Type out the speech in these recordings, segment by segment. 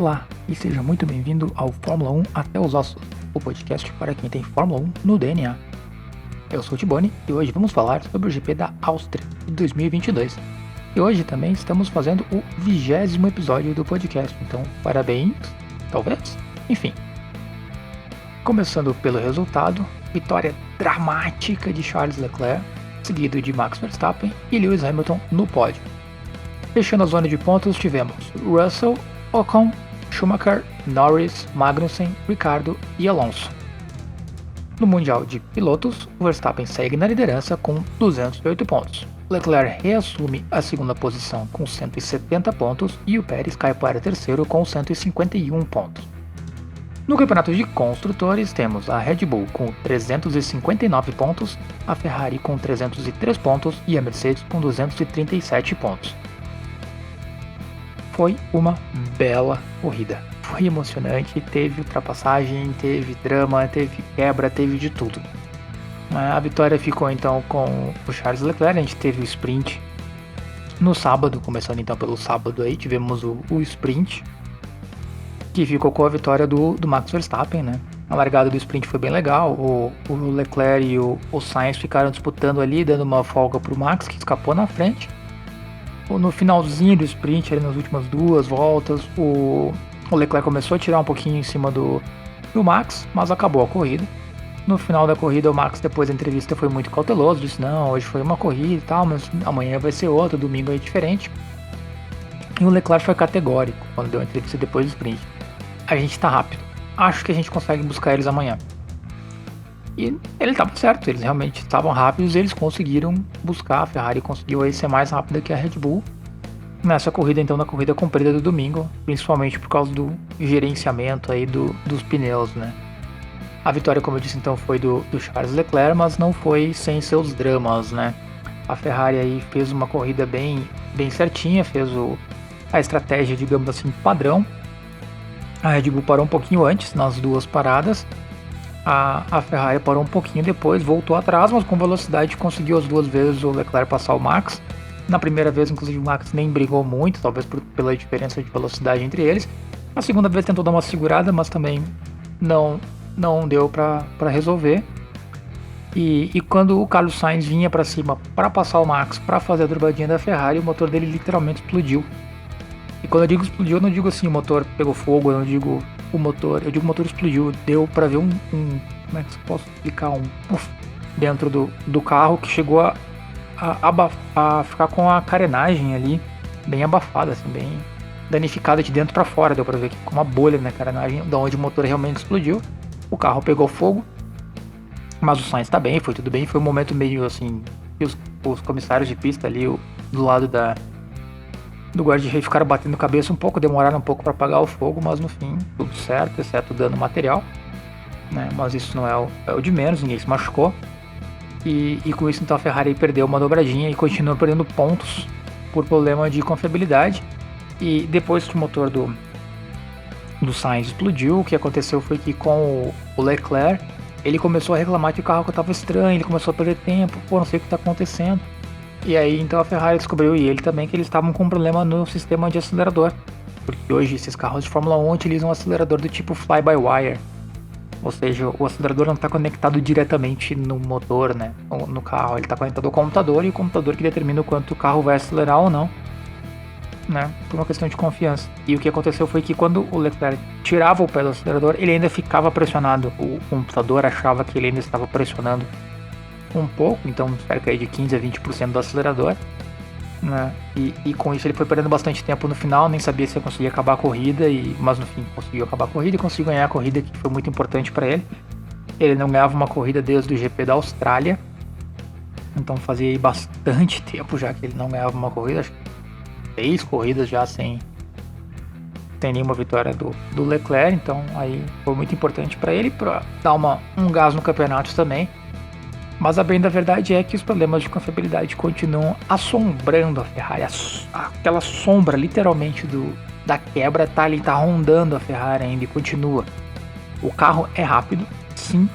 Olá e seja muito bem-vindo ao Fórmula 1 Até os Ossos, o podcast para quem tem Fórmula 1 no DNA. Eu sou o Tibone e hoje vamos falar sobre o GP da Áustria de 2022. E hoje também estamos fazendo o 20º episódio do podcast, então parabéns, talvez, enfim. Começando pelo resultado, vitória dramática de Charles Leclerc, seguido de Max Verstappen e Lewis Hamilton no pódio. Fechando a zona de pontos tivemos Russell, Ocon, Schumacher, Norris, Magnussen, Ricciardo e Alonso. No Mundial de Pilotos, o Verstappen segue na liderança com 208 pontos. Leclerc reassume a segunda posição com 170 pontos e o Pérez cai para terceiro com 151 pontos. No campeonato de construtores temos a Red Bull com 359 pontos, a Ferrari com 303 pontos e a Mercedes com 237 pontos. Foi uma bela corrida, foi emocionante, teve ultrapassagem, teve drama, teve quebra, teve de tudo. A vitória ficou então com o Charles Leclerc, a gente teve o sprint no sábado, começando então pelo sábado aí, tivemos o sprint, que ficou com a vitória do Max Verstappen, né? A largada do sprint foi bem legal, o Leclerc e o Sainz ficaram disputando ali, dando uma folga pro Max, que escapou na frente. No finalzinho do sprint, ali nas últimas duas voltas, o Leclerc começou a tirar um pouquinho em cima do Max, mas acabou a corrida. No final da corrida, o Max, depois da entrevista, foi muito cauteloso, disse, não, hoje foi uma corrida e tal, mas amanhã vai ser outra, domingo é diferente. E o Leclerc foi categórico quando deu a entrevista depois do sprint. A gente tá rápido, acho que a gente consegue buscar eles amanhã. E ele estava certo, eles realmente estavam rápidos, eles conseguiram buscar, a Ferrari conseguiu aí ser mais rápida que a Red Bull nessa corrida, então na corrida comprida do domingo, principalmente por causa do gerenciamento aí dos pneus, né. A vitória, como eu disse, então foi do Charles Leclerc, mas não foi sem seus dramas, né. A Ferrari aí fez uma corrida bem certinha, fez a estratégia, digamos assim, padrão. A Red Bull parou um pouquinho antes, nas duas paradas. A Ferrari parou um pouquinho depois, voltou atrás, mas com velocidade conseguiu as duas vezes o Leclerc passar o Max. Na primeira vez, inclusive, o Max nem brigou muito, talvez pela diferença de velocidade entre eles. Na segunda vez tentou dar uma segurada, mas também não deu para resolver. E quando o Carlos Sainz vinha para cima para passar o Max, para fazer a dobradinha da Ferrari, o motor dele literalmente explodiu. E quando eu digo explodiu, eu não digo assim, o motor pegou fogo, eu não digo o motor, eu digo o motor explodiu, deu pra ver como é que eu posso explicar, um puff dentro do carro que chegou a ficar com a carenagem ali bem abafada, assim, bem danificada de dentro pra fora, deu pra ver que com uma bolha na carenagem, da onde o motor realmente explodiu, o carro pegou fogo, mas o Sainz tá bem, foi tudo bem, foi um momento meio assim, que os comissários de pista ali, do lado do guarda-reio ficaram batendo cabeça um pouco, demoraram um pouco para apagar o fogo, mas no fim tudo certo, exceto dano material, né? Mas isso não é o de menos, ninguém se machucou. E com isso então a Ferrari perdeu uma dobradinha e continua perdendo pontos por problema de confiabilidade. E depois que o motor do Sainz explodiu, o que aconteceu foi que com o Leclerc, ele começou a reclamar que o carro estava estranho, ele começou a perder tempo, não sei o que está acontecendo. E aí então a Ferrari descobriu, e ele também, que eles estavam com um problema no sistema de acelerador. Porque hoje esses carros de Fórmula 1 utilizam um acelerador do tipo fly-by-wire. Ou seja, o acelerador não está conectado diretamente no motor, né, no carro. Ele está conectado ao computador, e o computador que determina o quanto o carro vai acelerar ou não, né, por uma questão de confiança. E o que aconteceu foi que quando o Leclerc tirava o pé do acelerador, ele ainda ficava pressionado. O computador achava que ele ainda estava pressionando um pouco, então cerca de 15 a 20% do acelerador, né? E com isso ele foi perdendo bastante tempo no final, nem sabia se ia conseguir acabar a corrida, mas no fim conseguiu acabar a corrida e conseguiu ganhar a corrida, que foi muito importante para ele. Ele não ganhava uma corrida desde o GP da Austrália, então fazia aí bastante tempo já que ele não ganhava uma corrida, acho que 6 corridas já sem nenhuma vitória do Leclerc, então aí foi muito importante para ele, para dar um gás no campeonato também. Mas a bem da verdade é que os problemas de confiabilidade continuam assombrando a Ferrari. Aquela sombra, literalmente, da quebra tá ali, tá rondando a Ferrari ainda e continua. O carro é rápido, sim.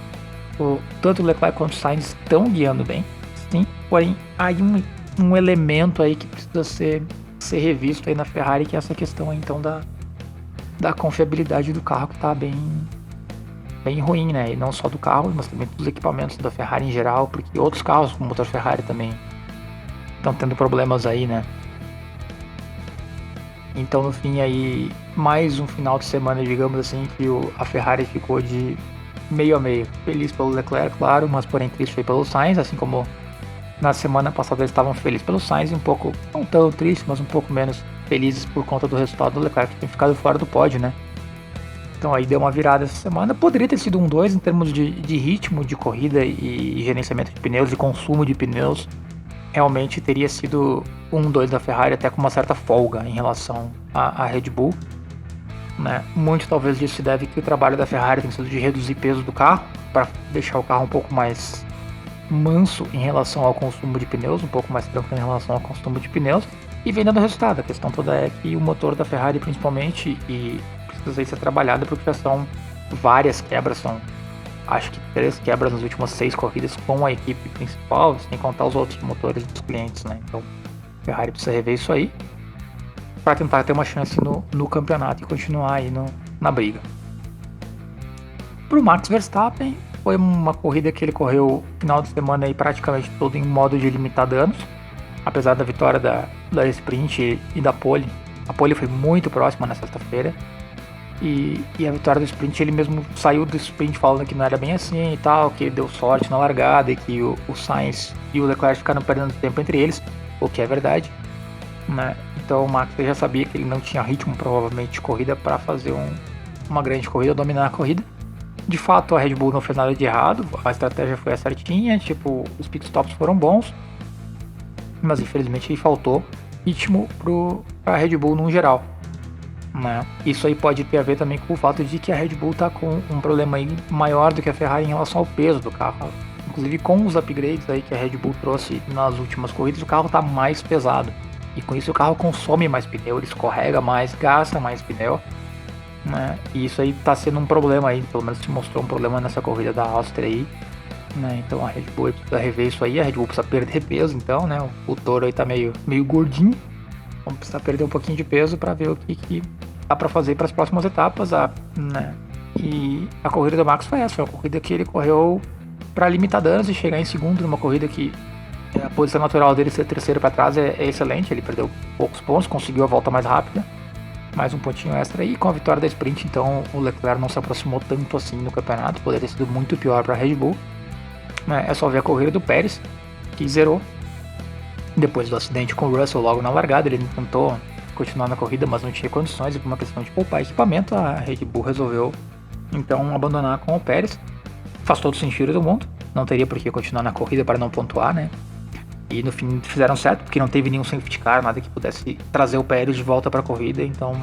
Tanto o Leclerc quanto o Sainz estão guiando bem, sim. Porém, há um elemento aí que precisa ser revisto aí na Ferrari, que é essa questão aí, então da confiabilidade do carro, que tá bem ruim, né? E não só do carro, mas também dos equipamentos da Ferrari em geral, porque outros carros com motor Ferrari também estão tendo problemas aí, né? Então, no fim, aí, mais um final de semana, digamos assim, que a Ferrari ficou de meio a meio. Feliz pelo Leclerc, claro, mas porém triste foi pelo Sainz, assim como na semana passada eles estavam felizes pelo Sainz, um pouco, não tão triste, mas um pouco menos felizes por conta do resultado do Leclerc, que tem ficado fora do pódio, né? Então aí deu uma virada essa semana. Poderia ter sido 1-2 em termos de ritmo de corrida e gerenciamento de pneus e consumo de pneus. Realmente teria sido 1-2 da Ferrari, até com uma certa folga em relação à Red Bull, né? Muito talvez disso se deve que o trabalho da Ferrari tem sido de reduzir peso do carro, para deixar o carro um pouco mais manso em relação ao consumo de pneus, um pouco mais tranquilo em relação ao consumo de pneus, e vem dando resultado. A questão toda é que o motor da Ferrari, principalmente, e precisa ser trabalhado porque já são várias quebras, são acho que 3 quebras nas últimas 6 corridas com a equipe principal, sem contar os outros motores dos clientes, né? Então a Ferrari precisa rever isso aí para tentar ter uma chance no campeonato e continuar aí na briga. Para o Max Verstappen, foi uma corrida que ele correu o final de semana aí praticamente todo em modo de limitar danos, apesar da vitória da sprint e da pole. A pole foi muito próxima na sexta-feira, e a vitória do sprint, ele mesmo saiu do sprint falando que não era bem assim e tal, que deu sorte na largada e que o Sainz e o Leclerc ficaram perdendo tempo entre eles, o que é verdade, né? Então o Max já sabia que ele não tinha ritmo provavelmente de corrida para fazer uma grande corrida, dominar a corrida. De fato, a Red Bull não fez nada de errado, a estratégia foi certinha, tipo, os pitstops foram bons, mas infelizmente faltou ritmo para a Red Bull no geral, né? Isso aí pode ter a ver também com o fato de que a Red Bull está com um problema aí maior do que a Ferrari em relação ao peso do carro. Inclusive com os upgrades aí que a Red Bull trouxe nas últimas corridas, o carro está mais pesado. E com isso o carro consome mais pneu, ele escorrega mais, gasta mais pneu, né? E isso aí está sendo um problema aí, pelo menos se mostrou um problema nessa corrida da Áustria aí, né? Então a Red Bull precisa rever isso aí, a Red Bull precisa perder peso então, né? O Toro aí tá meio gordinho, vamos precisar perder um pouquinho de peso para ver o que dá para fazer para as próximas etapas, né? E a corrida do Max foi essa, foi uma corrida que ele correu para limitar danos e chegar em segundo numa corrida que a posição natural dele ser terceiro para trás é excelente, ele perdeu poucos pontos, conseguiu a volta mais rápida, mais um pontinho extra, e com a vitória da sprint, então o Leclerc não se aproximou tanto assim no campeonato, poderia ter sido muito pior para a Red Bull, né? É só ver a corrida do Pérez, que zerou depois do acidente com o Russell logo na largada. Ele tentou continuar na corrida, mas não tinha condições, e por uma questão de poupar equipamento, a Red Bull resolveu então abandonar com o Pérez. Faz todo sentido do mundo, não teria por que continuar na corrida para não pontuar, né? E no fim fizeram certo, porque não teve nenhum safety car, nada que pudesse trazer o Pérez de volta para a corrida, então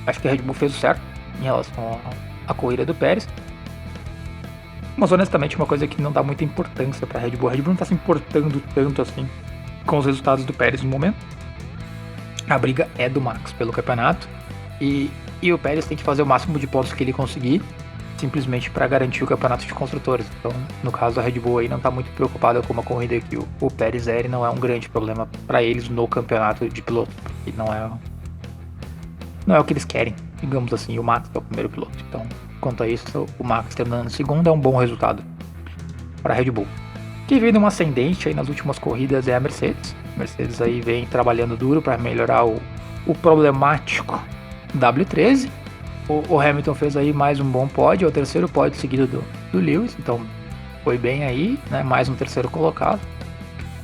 acho que a Red Bull fez o certo em relação à corrida do Pérez. Mas honestamente, uma coisa que não dá muita importância para a Red Bull não está se importando tanto assim com os resultados do Pérez no momento. A briga é do Max pelo campeonato, e o Pérez tem que fazer o máximo de pontos que ele conseguir, simplesmente para garantir o campeonato de construtores. Então, no caso, a Red Bull aí não está muito preocupada com uma corrida que o Pérez zere, não é um grande problema para eles no campeonato de piloto, porque não é o que eles querem, digamos assim. O Max é o primeiro piloto, então quanto a isso, o Max terminando em segundo é um bom resultado para a Red Bull. Quem vem numa ascendente aí nas últimas corridas é a Mercedes. A Mercedes aí vem trabalhando duro para melhorar o problemático W13. O Hamilton fez aí mais um bom pódio, é o terceiro pódio seguido do Lewis, então foi bem aí, né? Mais um terceiro colocado.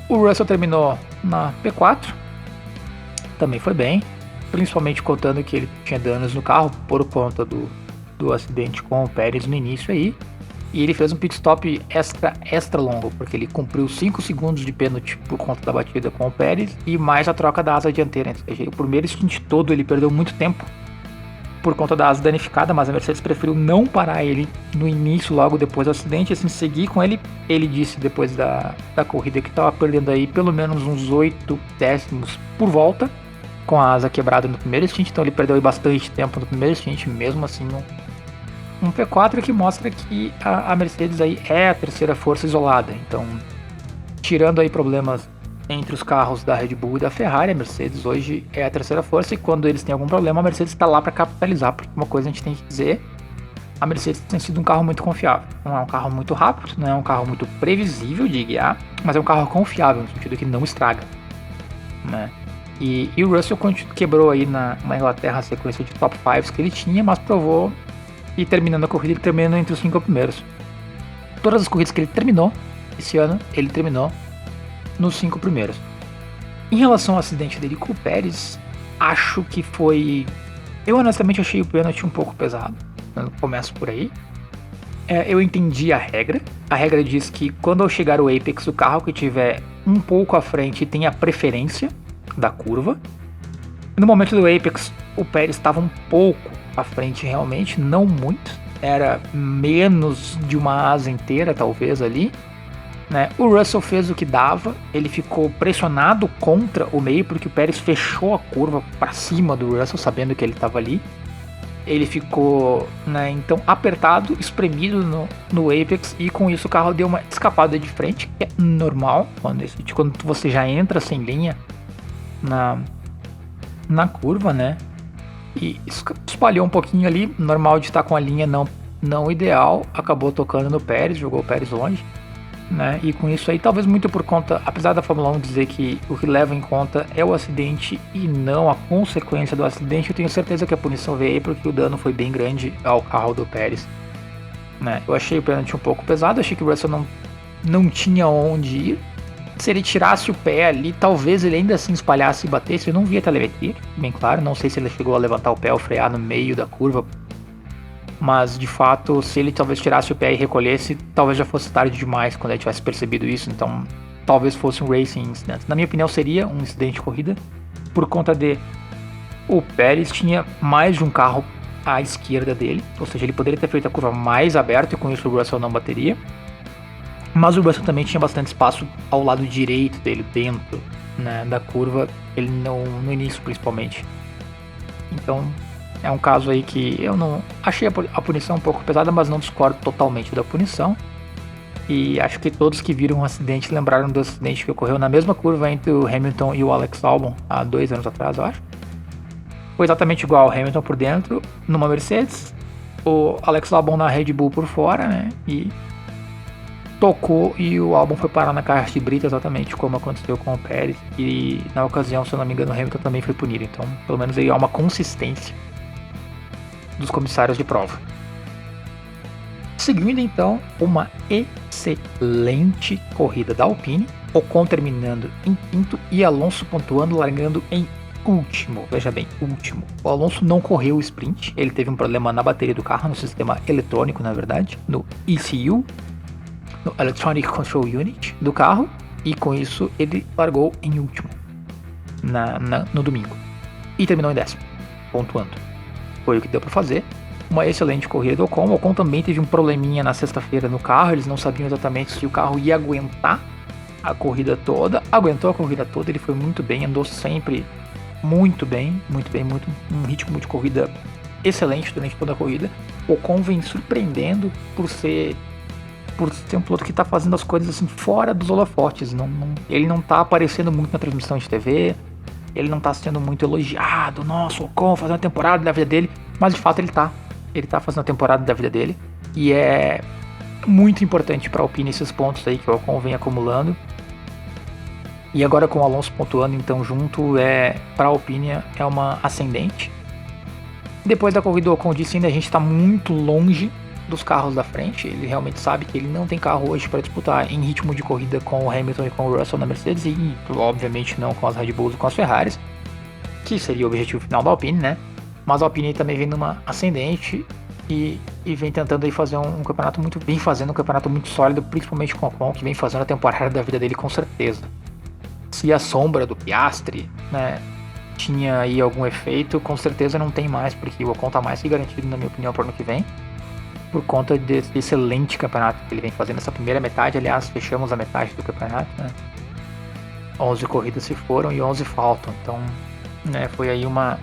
O Russell terminou na P4, também foi bem, principalmente contando que ele tinha danos no carro por conta do acidente com o Pérez no início aí. E ele fez um pit stop extra longo, porque ele cumpriu 5 segundos de pênalti por conta da batida com o Pérez e mais a troca da asa dianteira. Ou seja, o primeiro stint todo ele perdeu muito tempo por conta da asa danificada, mas a Mercedes preferiu não parar ele no início, logo depois do acidente, assim, seguir com ele. Ele disse depois da corrida que estava perdendo aí pelo menos uns 8 décimos por volta, com a asa quebrada no primeiro stint, então ele perdeu aí bastante tempo no primeiro stint, mesmo assim um P4 que mostra que a Mercedes aí é a terceira força isolada. Então, tirando aí problemas entre os carros da Red Bull e da Ferrari. A Mercedes hoje é a terceira força e quando eles têm algum problema, a Mercedes está lá para capitalizar, porque uma coisa a gente tem que dizer, a Mercedes tem sido um carro muito confiável. Não é um carro muito rápido, não é um carro muito previsível de guiar, mas é um carro confiável, no sentido que não estraga, né? E o Russell quebrou aí na Inglaterra a sequência de top 5 que ele tinha, mas provou, e terminando a corrida, ele terminou entre os 5 primeiros. Todas as corridas que ele terminou esse ano, ele terminou nos 5 primeiros. Em relação ao acidente dele com o Pérez, acho que foi... Eu honestamente achei o pênalti um pouco pesado. Eu começo por aí. Eu entendi a regra. A regra diz que quando ao chegar o Apex, o carro que tiver um pouco à frente tem a preferência da curva. No momento do Apex, o Pérez estava um pouco à frente realmente, não muito. Era menos de uma asa inteira, talvez, ali, né? O Russell fez o que dava, ele ficou pressionado contra o meio, porque o Pérez fechou a curva para cima do Russell, sabendo que ele estava ali. Ele ficou, né, então apertado, espremido no Apex, e com isso o carro deu uma escapada de frente, que é normal quando você já entra sem linha na curva, né? E espalhou um pouquinho ali, normal de estar com a linha não ideal, acabou tocando no Pérez, jogou o Pérez longe, né? E com isso aí, talvez muito por conta, apesar da Fórmula 1 dizer que o que leva em conta é o acidente e não a consequência do acidente, eu tenho certeza que a punição veio aí porque o dano foi bem grande ao carro do Pérez, né? Eu achei o pênalti um pouco pesado, achei que o Russell não tinha onde ir. Se ele tirasse o pé ali, talvez ele ainda assim espalhasse e batesse. Eu não vi a telemetria, bem claro, não sei se ele chegou a levantar o pé ou frear no meio da curva, mas de fato, se ele talvez tirasse o pé e recolhesse, talvez já fosse tarde demais quando ele tivesse percebido isso, então talvez fosse um racing incident. Na minha opinião, seria um incidente de corrida, por conta de o Pérez tinha mais de um carro à esquerda dele, ou seja, ele poderia ter feito a curva mais aberta e com isso o Russell não bateria, mas o Russell também tinha bastante espaço ao lado direito dele, dentro, né, da curva, ele no início principalmente. Então é um caso aí que eu não achei a punição um pouco pesada, mas não discordo totalmente da punição. E acho que todos que viram o acidente lembraram do acidente que ocorreu na mesma curva entre o Hamilton e o Alex Albon há 2 anos atrás, eu acho. Foi exatamente igual, o Hamilton por dentro numa Mercedes, o Alex Albon na Red Bull por fora, né? E tocou e o Albon foi parar na caixa de brita, exatamente como aconteceu com o Pérez. E na ocasião, se eu não me engano, o Hamilton também foi punido. Então, pelo menos aí há uma consistência dos comissários de prova. Seguindo então, uma excelente corrida da Alpine, Ocon terminando em quinto e Alonso pontuando, largando em último. Veja bem, último. O Alonso não correu o sprint, ele teve um problema na bateria do carro, no sistema eletrônico, na verdade, no ECU, no Electronic Control Unit do carro, e com isso ele largou em último no domingo e terminou em 10º, pontuando. Foi o que deu para fazer. Uma excelente corrida do Ocon. O Ocon também teve um probleminha na sexta-feira no carro, eles não sabiam exatamente se o carro ia aguentar a corrida toda. Aguentou a corrida toda, ele foi muito bem, andou sempre muito bem, um ritmo de corrida excelente durante toda a corrida. O Ocon vem surpreendendo por ser um piloto que está fazendo as coisas assim fora dos holofotes. Ele não está aparecendo muito na transmissão de TV, ele não está sendo muito elogiado. Nossa, o Ocon fazendo a temporada da vida dele, mas de fato ele está fazendo a temporada da vida dele, e é muito importante para a Alpine esses pontos aí que o Ocon vem acumulando. E agora com o Alonso pontuando então junto, para a Alpine é uma ascendente. Depois da corrida, o Ocon disse ainda: a gente está muito longe dos carros da frente. Ele realmente sabe que ele não tem carro hoje para disputar em ritmo de corrida com o Hamilton e com o Russell na Mercedes, e obviamente não com as Red Bulls e com as Ferraris, que seria o objetivo final da Alpine, né? Mas a Alpine também vem numa ascendente e vem tentando aí fazer um campeonato fazendo um campeonato muito sólido, principalmente com o Ocon, que vem fazendo a temporada da vida dele com certeza. Se a sombra do Piastri, né, tinha aí algum efeito, com certeza não tem mais, porque o Ocon tá mais que garantido, na minha opinião, para o ano que vem, por conta desse excelente campeonato que ele vem fazendo. Essa primeira metade, aliás, fechamos a metade do campeonato, né? 11 corridas se foram e 11 faltam, então, né, foi aí uma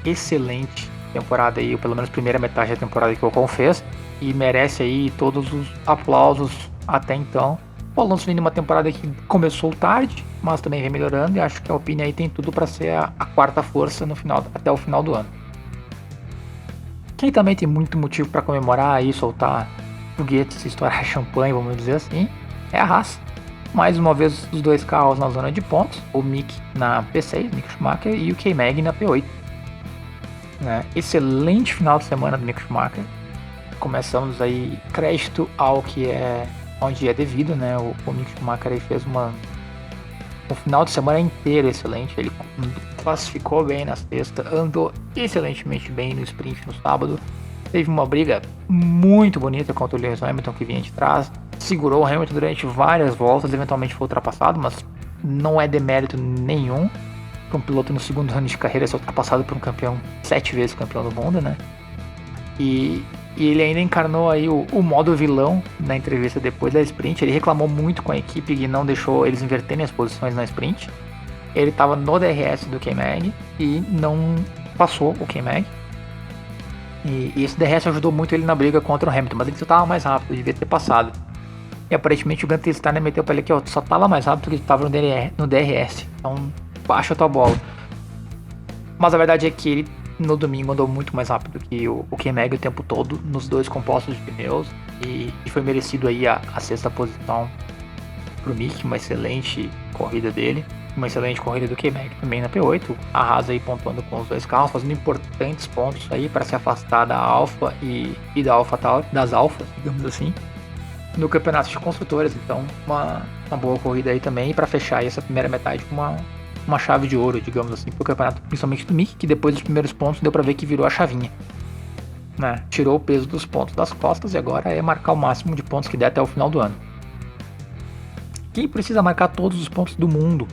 excelente temporada aí, ou pelo menos primeira metade da temporada que o Ocon fez, e merece aí todos os aplausos até então, O Alonso vem numa temporada que começou tarde, mas também vem melhorando, e acho que a Alpine aí tem tudo para ser a quarta força no final, até o final do ano. Quem também tem muito motivo para comemorar e soltar foguetes, estourar champanhe, vamos dizer assim, é a Haas. Mais uma vez os dois carros na zona de pontos, o Mick na P6, Mick Schumacher, e o K-Mag na P8. Né? Excelente final de semana do Mick Schumacher. Começamos aí, crédito ao que é onde é devido, né? O Mick Schumacher aí fez um final de semana inteiro excelente. Ele classificou bem na sexta, andou excelentemente bem no sprint no sábado. Teve uma briga muito bonita contra o Lewis Hamilton, que vinha de trás. Segurou o Hamilton durante várias voltas, eventualmente foi ultrapassado, mas não é demérito nenhum para um piloto no segundo ano de carreira ser ultrapassado por um campeão, 7 vezes campeão do mundo, né? E ele ainda encarnou aí o modo vilão na entrevista depois da sprint. Ele reclamou muito com a equipe e não deixou eles inverterem as posições na sprint. Ele estava no DRS do K-Mag e não passou o K-Mag. E esse DRS ajudou muito ele na briga contra o Hamilton, mas ele só estava mais rápido, devia ter passado. E aparentemente o Gunther Steiner meteu para ele aqui, ó, tu só estava mais rápido que tu estava no DRS, então baixa a tua bola. Mas a verdade é que ele no domingo andou muito mais rápido que o K-Mag o tempo todo, nos dois compostos de pneus, e foi merecido aí a sexta posição pro Mick, uma excelente corrida dele, uma excelente corrida do K-Mag também na P8, a Haas aí pontuando com os dois carros, fazendo importantes pontos aí para se afastar da Alfa e da AlphaTauri, das Alfas, digamos assim, no campeonato de construtores. Então uma boa corrida aí também, para fechar aí essa primeira metade com uma chave de ouro, digamos assim, pro campeonato, principalmente do Mick, que depois dos primeiros pontos deu pra ver que virou a chavinha, né? Tirou o peso dos pontos das costas e agora é marcar o máximo de pontos que der até o final do ano. Quem precisa marcar todos os pontos do mundo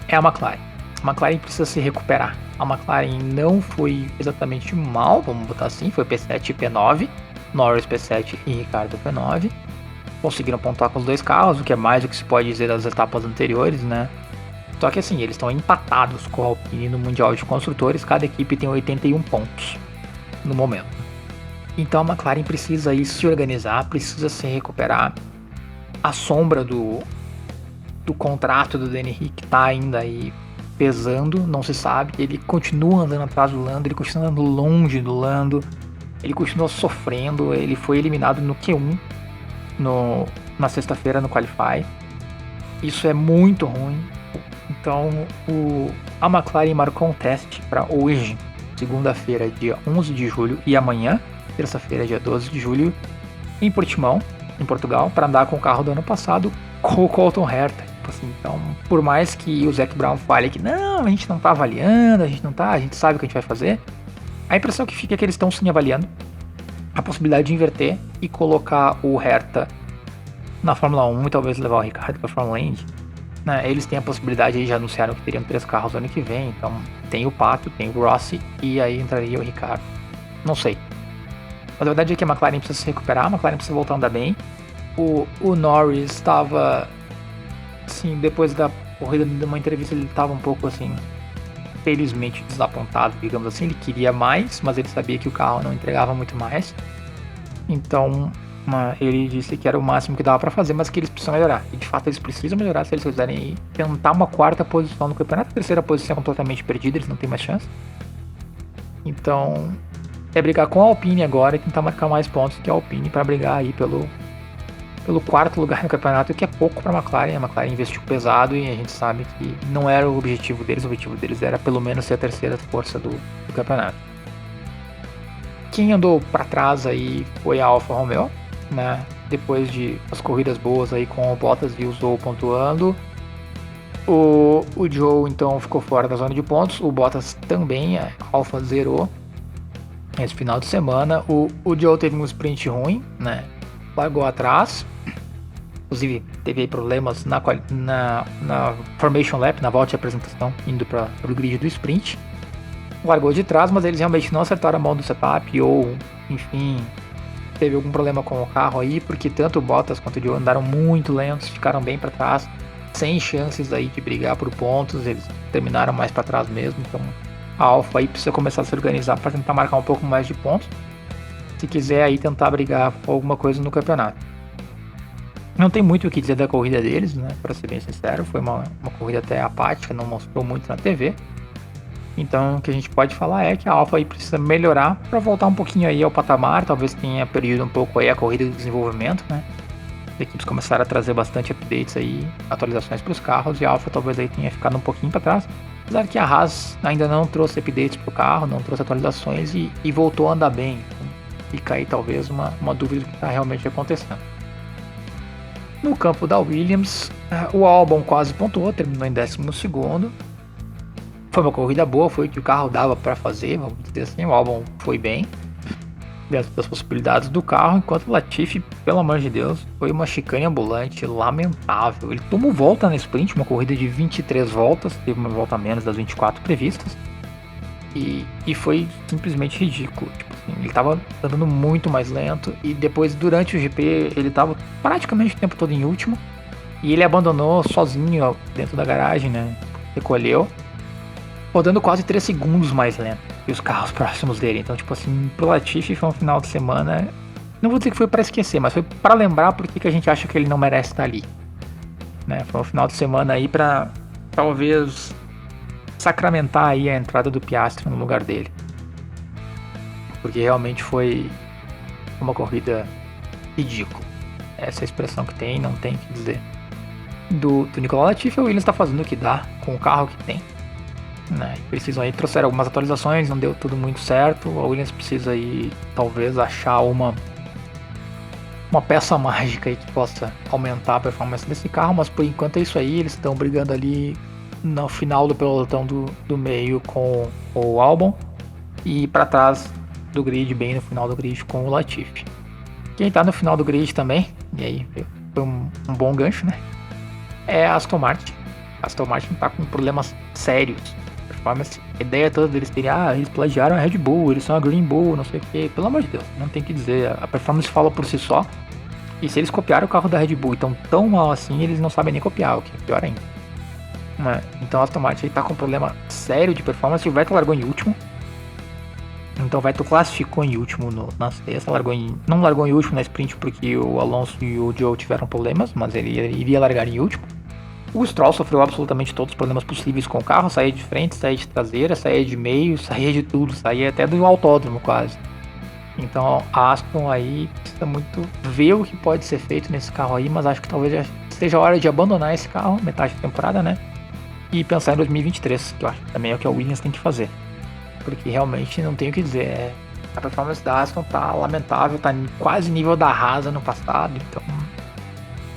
é a McLaren. A McLaren precisa se recuperar. A McLaren não foi exatamente mal, vamos botar assim, foi P7 e P9, Norris P7 e Ricciardo P9. Conseguiram pontuar com os dois carros, o que é mais do que se pode dizer das etapas anteriores, né? Só que assim, eles estão empatados com a Alpine no Mundial de Construtores, cada equipe tem 81 pontos no momento. Então a McLaren precisa aí se organizar, precisa se recuperar. A sombra do contrato do Danny Rick tá ainda aí pesando, não se sabe. Ele continua andando atrás do Lando, ele continua andando longe do Lando, ele continua sofrendo. Ele foi eliminado no Q1 na sexta-feira no Qualify. Isso é muito ruim. Então a McLaren marcou um teste para hoje, segunda-feira, dia 11 de julho, e amanhã, terça-feira, dia 12 de julho, em Portimão, em Portugal, para andar com o carro do ano passado com o Colton Herta. Assim, então, por mais que o Zac Brown fale que não, a gente não tá avaliando, a gente sabe o que a gente vai fazer, a impressão que fica é que eles estão sim avaliando a possibilidade de inverter e colocar o Herta na Fórmula 1 e talvez levar o Ricciardo para a Fórmula Indy. Né, eles têm a possibilidade, eles já anunciaram que teriam 3 carros no ano que vem, então tem o Pato, tem o Rossi e aí entraria o Ricciardo. Não sei. Mas a verdade é que a McLaren precisa se recuperar, a McLaren precisa voltar a andar bem. O Norris estava, assim, depois da corrida, de uma entrevista, ele estava um pouco assim, felizmente desapontado, digamos assim. Ele queria mais, mas ele sabia que o carro não entregava muito mais. Então ele disse que era o máximo que dava para fazer, mas que eles precisam melhorar. E de fato eles precisam melhorar se eles quiserem tentar uma quarta posição no campeonato. A terceira posição é completamente perdida, eles não têm mais chance. Então é brigar com a Alpine agora e tentar marcar mais pontos que a Alpine para brigar aí pelo quarto lugar no campeonato, que é pouco para a McLaren. A McLaren investiu pesado e a gente sabe que não era o objetivo deles era pelo menos ser a terceira força do campeonato. Quem andou para trás aí foi a Alfa Romeo, né? Depois de as corridas boas aí com o Bottas e o Zhou pontuando, o Zhou então ficou fora da zona de pontos, o Bottas também, a Alfa zerou esse final de semana. O Zhou teve um sprint ruim, né? Largou atrás, inclusive teve problemas na Formation Lap, na volta de apresentação, indo para o grid do sprint. Largou de trás, mas eles realmente não acertaram a mão do setup, ou enfim, teve algum problema com o carro aí, porque tanto o Bottas quanto o Zhou andaram muito lentos, ficaram bem para trás, sem chances aí de brigar por pontos. Eles terminaram mais para trás mesmo. Então a Alfa aí precisa começar a se organizar para tentar marcar um pouco mais de pontos, se quiser aí tentar brigar por alguma coisa no campeonato. Não tem muito o que dizer da corrida deles, né? Pra ser bem sincero, foi uma corrida até apática, não mostrou muito na TV. Então, o que a gente pode falar é que a Alfa aí precisa melhorar para voltar um pouquinho aí ao patamar, talvez tenha perdido um pouco aí a corrida de desenvolvimento, né? As equipes começaram a trazer bastante updates aí, atualizações para os carros, e a Alfa talvez aí tenha ficado um pouquinho para trás. Apesar que a Haas ainda não trouxe updates para o carro, não trouxe atualizações e voltou a andar bem. Então, fica aí talvez uma dúvida do que está realmente acontecendo. No campo da Williams, o Albon quase pontuou, terminou em 12º. Foi uma corrida boa, foi o que o carro dava para fazer, vamos dizer assim. O Albon foi bem, dentro das possibilidades do carro, enquanto o Latifi, pelo amor de Deus, foi uma chicane ambulante lamentável. Ele tomou volta na sprint, uma corrida de 23 voltas, teve uma volta a menos das 24 previstas, e foi simplesmente ridículo. Tipo assim, ele estava andando muito mais lento, e depois, durante o GP, ele estava praticamente o tempo todo em último, e ele abandonou sozinho dentro da garagem, né? Recolheu, rodando quase 3 segundos mais lento que os carros próximos dele. Então, tipo assim, pro Latifi foi um final de semana, não vou dizer que foi para esquecer, mas foi para lembrar porque que a gente acha que ele não merece estar ali, né? Foi um final de semana aí para talvez sacramentar aí a entrada do Piastri no lugar dele, porque realmente foi uma corrida ridícula. Essa é a expressão que tem, não tem o que dizer. Do Nicolas Latifi, o Williams está fazendo o que dá com o carro que tem, né? Precisam aí, trouxeram algumas atualizações, não deu tudo muito certo. A Williams precisa aí talvez achar uma peça mágica aí que possa aumentar a performance desse carro, mas por enquanto é isso aí. Eles estão brigando ali no final do pelotão do meio com o Albon e para trás do grid, bem no final do grid, com o Latifi. Quem tá no final do grid também, e aí foi um bom gancho, né? É a Aston Martin. A Aston Martin tá com problemas sérios. A ideia toda deles terem, eles plagiaram a Red Bull, eles são a Green Bull, não sei o que. Pelo amor de Deus, não tem o que dizer. A performance fala por si só. E se eles copiaram o carro da Red Bull e estão tão mal assim, eles não sabem nem copiar, o que é pior ainda. Então a Aston Martin tá com um problema sério de performance. O Vettel largou em último. Então o Vettel classificou em último na sexta, não largou em último na sprint porque o Alonso e o Zhou tiveram problemas, mas ele iria largar em último. O Stroll sofreu absolutamente todos os problemas possíveis com o carro, saía de frente, saía de traseira, saía de meio, saía de tudo, saía até do autódromo quase. Então a Aston aí precisa muito ver o que pode ser feito nesse carro aí, mas acho que talvez já seja a hora de abandonar esse carro, metade da temporada, né? E pensar em 2023, que eu acho que também é o que a Williams tem que fazer. Porque realmente não tenho o que dizer, a performance da Aston tá lamentável, tá quase nível da Haas no passado, então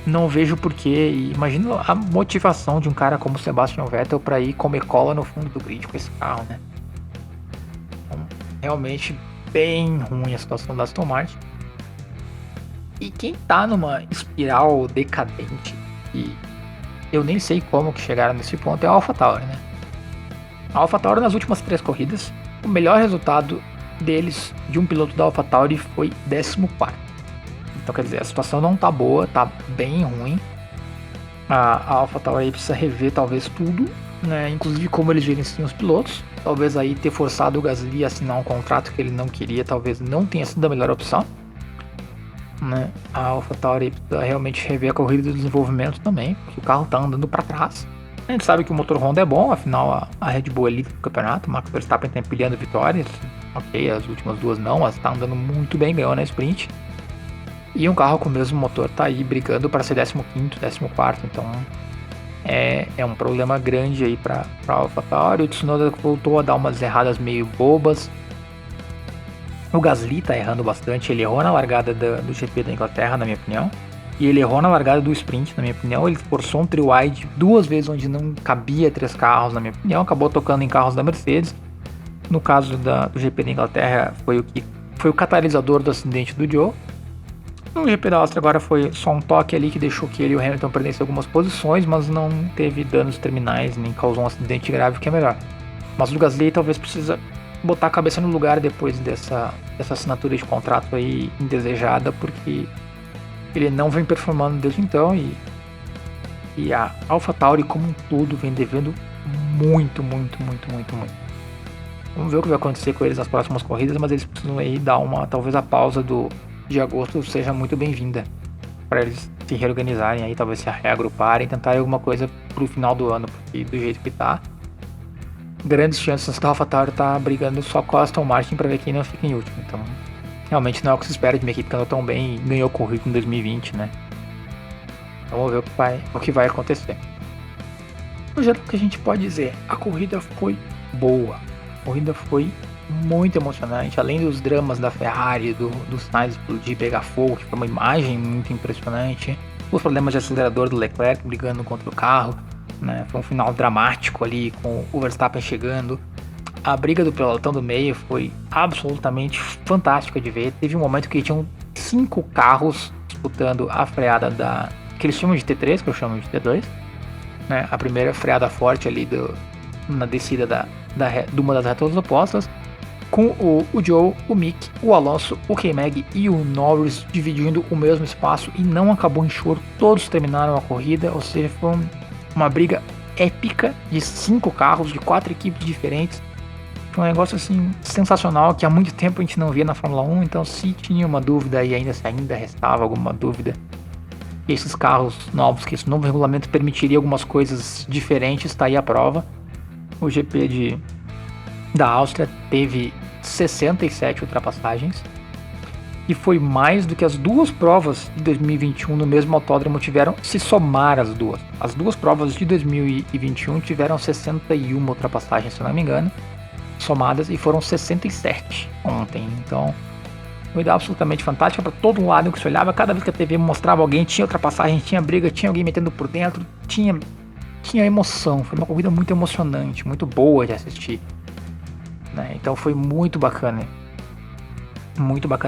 não vejo porquê. E imagina a motivação de um cara como Sebastian Vettel para ir comer cola no fundo do grid com esse carro, né? Então, realmente bem ruim a situação da Aston Martin. E quem tá numa espiral decadente, e eu nem sei como que chegaram nesse ponto, é a AlphaTauri, né? A AlphaTauri nas últimas 3 corridas, o melhor resultado deles, de um piloto da AlphaTauri, foi 14º. Então, quer dizer, a situação não tá boa, tá bem ruim. A AlphaTauri precisa rever talvez tudo, né? Inclusive como eles gerenciam os pilotos. Talvez aí ter forçado o Gasly a assinar um contrato que ele não queria, talvez não tenha sido a melhor opção, né? A AlphaTauri precisa realmente rever a corrida do desenvolvimento também, porque o carro tá andando para trás. A gente sabe que o motor Honda é bom, afinal a Red Bull é líder do campeonato, o Max Verstappen tá empilhando vitórias. Ok, as últimas 2 não, mas tá andando muito bem, ganhou na sprint. E um carro com o mesmo motor tá aí brigando para ser 15º, 14º, então é um problema grande aí para AlphaTauri. O Tsunoda voltou a dar umas erradas meio bobas. O Gasly tá errando bastante, ele errou na largada do GP da Inglaterra, na minha opinião. E ele errou na largada do sprint, na minha opinião. Ele forçou um trio wide 2 vezes onde não cabia 3 carros, na minha opinião. Acabou tocando em carros da Mercedes. No caso do GP da Inglaterra, foi o catalisador do acidente do Zhou. No GP da Áustria agora foi só um toque ali que deixou que ele e o Hamilton perdessem algumas posições, mas não teve danos terminais, nem causou um acidente grave, que é melhor. Mas o Gasly talvez precisa botar a cabeça no lugar depois dessa assinatura de contrato aí indesejada, porque ele não vem performando desde então, e a AlphaTauri como um todo vem devendo muito. Vamos ver o que vai acontecer com eles nas próximas corridas, mas eles precisam aí dar talvez a pausa de agosto seja muito bem-vinda para eles se reorganizarem aí, talvez se reagruparem, tentarem alguma coisa pro final do ano, porque do jeito que tá, grandes chances que a AlphaTauri tá brigando só com a Aston Martin pra ver quem não fica em último. Então, realmente não é o que se espera de uma equipe que andou tão bem e ganhou corrida em 2020, né? Vamos ver o que vai acontecer. No geral, o que a gente pode dizer, a corrida foi boa. A corrida foi muito emocionante, além dos dramas da Ferrari, do Sainz explodir, pegar fogo, que foi uma imagem muito impressionante, os problemas de acelerador do Leclerc brigando contra o carro, né? Foi um final dramático ali com o Verstappen chegando. A briga do pelotão do meio foi absolutamente fantástica de ver. Teve um momento que tinham 5 carros disputando a freada que eles chamam de T3, que eu chamo de T2, né? A primeira freada forte ali na descida de uma das retas opostas, com o Joe, o Mick, o Alonso, o K-Mag e o Norris dividindo o mesmo espaço e não acabou em choro, todos terminaram a corrida, ou seja, foi uma briga épica de 5 carros, de 4 equipes diferentes. Foi um negócio assim sensacional que há muito tempo a gente não via na Fórmula 1, então se tinha uma dúvida e ainda restava alguma dúvida, esses carros novos, que esse novo regulamento permitiria algumas coisas diferentes, está aí a prova. O GP da Áustria teve 67 ultrapassagens e foi mais do que as 2 provas de 2021 no mesmo autódromo tiveram, se somar as duas. As 2 provas de 2021 tiveram 61 ultrapassagens, se eu não me engano, somadas, e foram 67 ontem. Então, corrida absolutamente fantástica para todo lado que se olhava. Cada vez que a TV mostrava alguém, tinha ultrapassagem, tinha briga, tinha alguém metendo por dentro, tinha emoção. Foi uma corrida muito emocionante, muito boa de assistir, né? Então foi muito bacana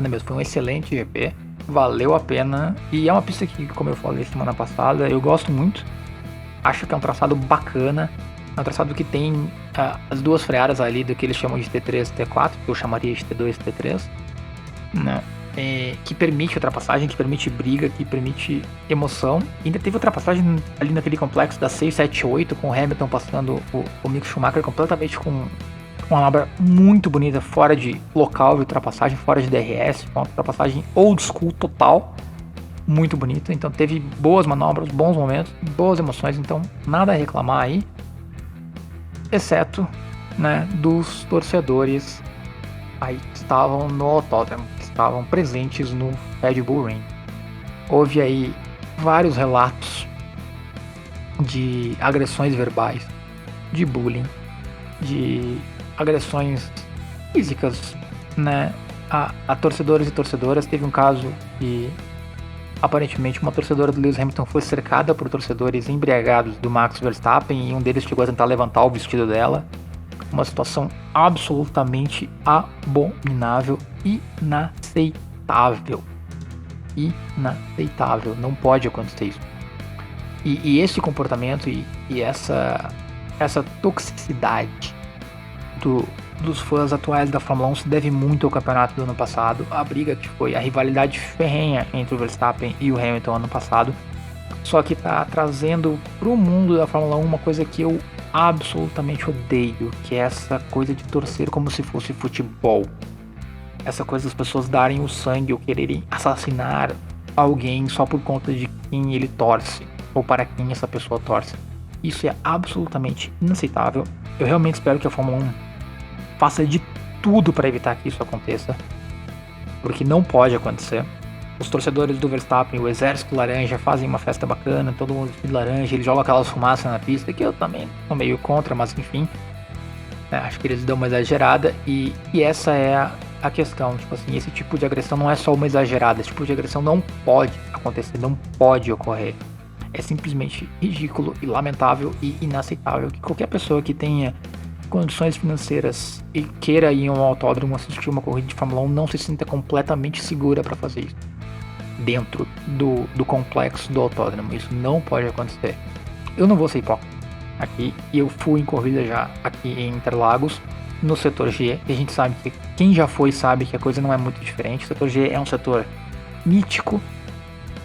mesmo. Foi um excelente GP, valeu a pena. E é uma pista que, como eu falei semana passada, eu gosto muito. Acho que é um traçado bacana. É um traçado que tem as 2 freadas ali do que eles chamam de T3 e T4, que eu chamaria de T2 e T3, né? Que permite ultrapassagem, que permite briga, que permite emoção. E ainda teve ultrapassagem ali naquele complexo da 6, 7, 8, com o Hamilton passando o Mick Schumacher completamente com uma manobra muito bonita, fora de local de ultrapassagem, fora de DRS, uma ultrapassagem old school total, muito bonita. Então teve boas manobras, bons momentos, boas emoções, então nada a reclamar aí, exceto, né, dos torcedores aí que estavam no autódromo, que estavam presentes no Red Bull Ring. Houve aí vários relatos de agressões verbais, de bullying, de agressões físicas, né, a torcedores e torcedoras. Teve um caso que aparentemente uma torcedora do Lewis Hamilton foi cercada por torcedores embriagados do Max Verstappen e um deles chegou a tentar levantar o vestido dela. Uma situação absolutamente abominável, inaceitável, não pode acontecer isso. E esse comportamento e essa toxicidade dos fãs atuais da Fórmula 1 se deve muito ao campeonato do ano passado, a briga que foi a rivalidade ferrenha entre o Verstappen e o Hamilton ano passado, só que tá trazendo pro mundo da Fórmula 1 uma coisa que eu absolutamente odeio, que é essa coisa de torcer como se fosse futebol. Essa coisa das pessoas darem o sangue ou quererem assassinar alguém só por conta de quem ele torce, ou para quem essa pessoa torce. Isso é absolutamente inaceitável. Eu realmente espero que a Fórmula 1 faça de tudo para evitar que isso aconteça, porque não pode acontecer. Os torcedores do Verstappen, o exército laranja, fazem uma festa bacana, todo mundo de laranja, eles jogam aquelas fumaças na pista, que eu também sou meio contra, mas enfim, acho que eles dão uma exagerada, e essa é a questão, tipo assim, esse tipo de agressão não é só uma exagerada, esse tipo de agressão não pode acontecer, não pode ocorrer. É simplesmente ridículo e lamentável e inaceitável que qualquer pessoa que tenha condições financeiras e queira ir a um autódromo assistir uma corrida de Fórmula 1 não se sinta completamente segura para fazer isso dentro do complexo do autódromo. Isso não pode acontecer. Eu não vou ser hipócrita aqui, eu fui em corrida já aqui em Interlagos, no setor G, e a gente sabe que quem já foi sabe que a coisa não é muito diferente. O setor G é um setor mítico,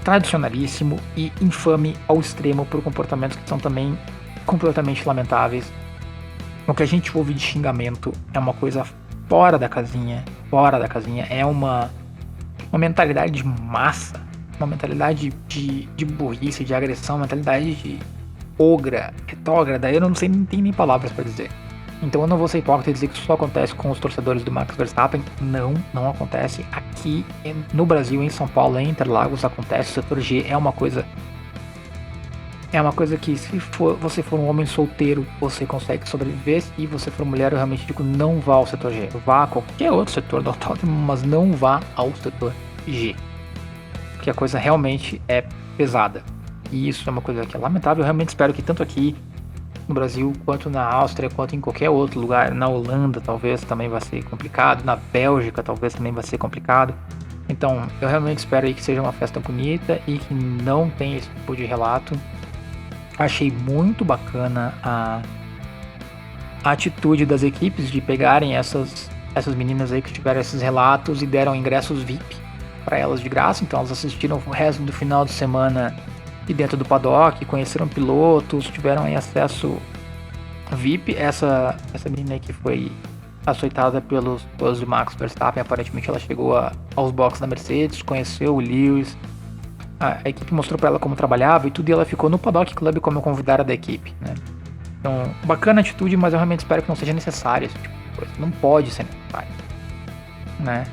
tradicionalíssimo e infame ao extremo por comportamentos que são também completamente lamentáveis. O que a gente ouve de xingamento é uma coisa fora da casinha, é uma mentalidade de massa uma mentalidade de burrice, de agressão, uma mentalidade de ogra, retrógrada, eu não sei, nem tem nem palavras pra dizer. Então eu não vou ser hipócrita e dizer que isso só acontece com os torcedores do Max Verstappen. Não acontece. Aqui no Brasil, em São Paulo, em Interlagos, acontece. O setor G é uma coisa que se você for um homem solteiro, você consegue sobreviver. Se você for mulher, eu realmente digo, não vá ao setor G. Vá a qualquer outro setor do autódromo, mas não vá ao setor G. Porque a coisa realmente é pesada. E isso é uma coisa que é lamentável. Eu realmente espero que tanto aqui no Brasil, quanto na Áustria, quanto em qualquer outro lugar, na Holanda talvez também vai ser complicado, na Bélgica talvez também vai ser complicado. Então eu realmente espero aí que seja uma festa bonita e que não tenha esse tipo de relato. Achei muito bacana a atitude das equipes de pegarem essas meninas aí que tiveram esses relatos e deram ingressos VIP para elas de graça. Então elas assistiram o resto do final de semana e dentro do paddock, conheceram pilotos, tiveram aí acesso VIP. Essa menina aí que foi açoitada pelos de Max Verstappen, aparentemente ela chegou aos boxes da Mercedes, conheceu o Lewis, a equipe mostrou para ela como trabalhava e tudo, e ela ficou no Paddock Club como convidada da equipe, né? Então, bacana a atitude, mas eu realmente espero que não seja necessário esse tipo de coisa. Não pode ser necessário, né?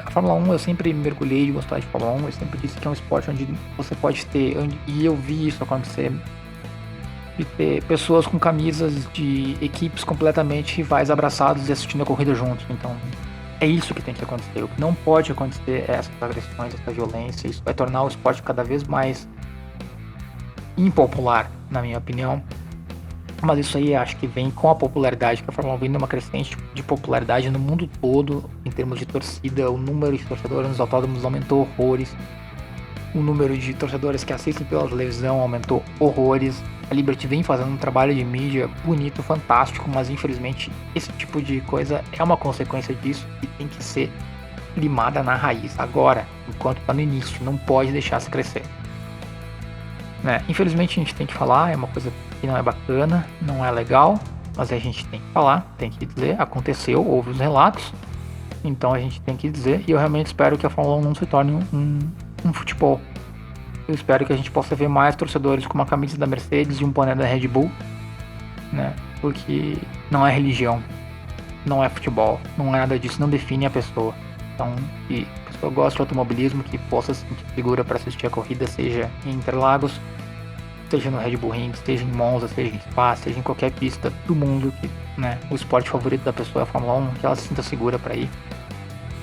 A Fórmula 1, eu sempre mergulhei de gostar de Fórmula 1, eu sempre disse que é um esporte onde você pode ter, e eu vi isso acontecer, de ter pessoas com camisas de equipes completamente rivais abraçados e assistindo a corrida juntos. Então, é isso que tem que acontecer. O que não pode acontecer é essas agressões, essa violência. Isso vai tornar o esporte cada vez mais impopular, na minha opinião. Mas isso aí acho que vem com a popularidade, que a Fórmula 1 vem numa crescente de popularidade no mundo todo, em termos de torcida. O número de torcedores nos autódromos aumentou horrores. O número de torcedores que assistem pela televisão aumentou horrores. A Liberty vem fazendo um trabalho de mídia bonito, fantástico, mas infelizmente esse tipo de coisa é uma consequência disso e tem que ser limada na raiz, agora, enquanto está no início, não pode deixar se crescer. Né? Infelizmente a gente tem que falar, é uma coisa que não é bacana, não é legal, mas a gente tem que falar, tem que dizer, aconteceu, houve os relatos, então a gente tem que dizer, e eu realmente espero que a Fórmula 1 não se torne um futebol. Eu espero que a gente possa ver mais torcedores com uma camisa da Mercedes e um boné da Red Bull, né? Porque não é religião, não é futebol, não é nada disso, não define a pessoa. Então, se a pessoa gosta de automobilismo, que possa se sentir segura para assistir a corrida, seja em Interlagos, seja no Red Bull Ring, seja em Monza, seja em Spa, seja em qualquer pista do mundo, que, né, o esporte favorito da pessoa é a Fórmula 1, que ela se sinta segura para ir,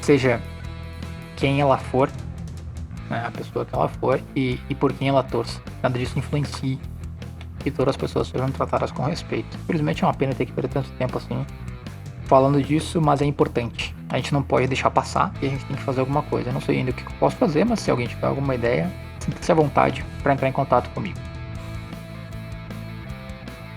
seja quem ela for, a pessoa que ela for e por quem ela torça. Nada disso influencia que todas as pessoas sejam tratadas com respeito. Infelizmente é uma pena ter que perder tanto tempo assim falando disso, mas é importante. A gente não pode deixar passar e a gente tem que fazer alguma coisa. Eu não sei ainda o que eu posso fazer, mas se alguém tiver alguma ideia, sinta-se à vontade para entrar em contato comigo.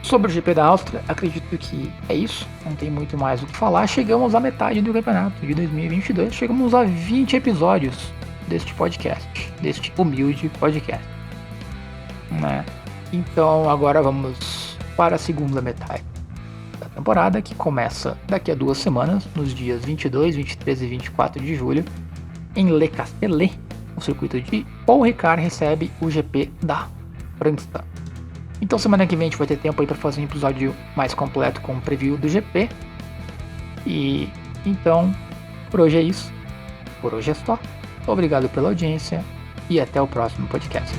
Sobre o GP da Áustria, acredito que é isso, não tem muito mais o que falar. Chegamos à metade do campeonato de 2022, chegamos a 20 episódios deste podcast, deste humilde podcast, né? Então agora vamos para a segunda metade da temporada, que começa daqui a 2 semanas, nos dias 22, 23 e 24 de julho, em Le Castellet, o circuito de Paul Ricard recebe o GP da França. Então semana que vem a gente vai ter tempo aí para fazer um episódio mais completo com o preview do GP. E então, por hoje é isso. Por hoje é só. Obrigado pela audiência e até o próximo podcast.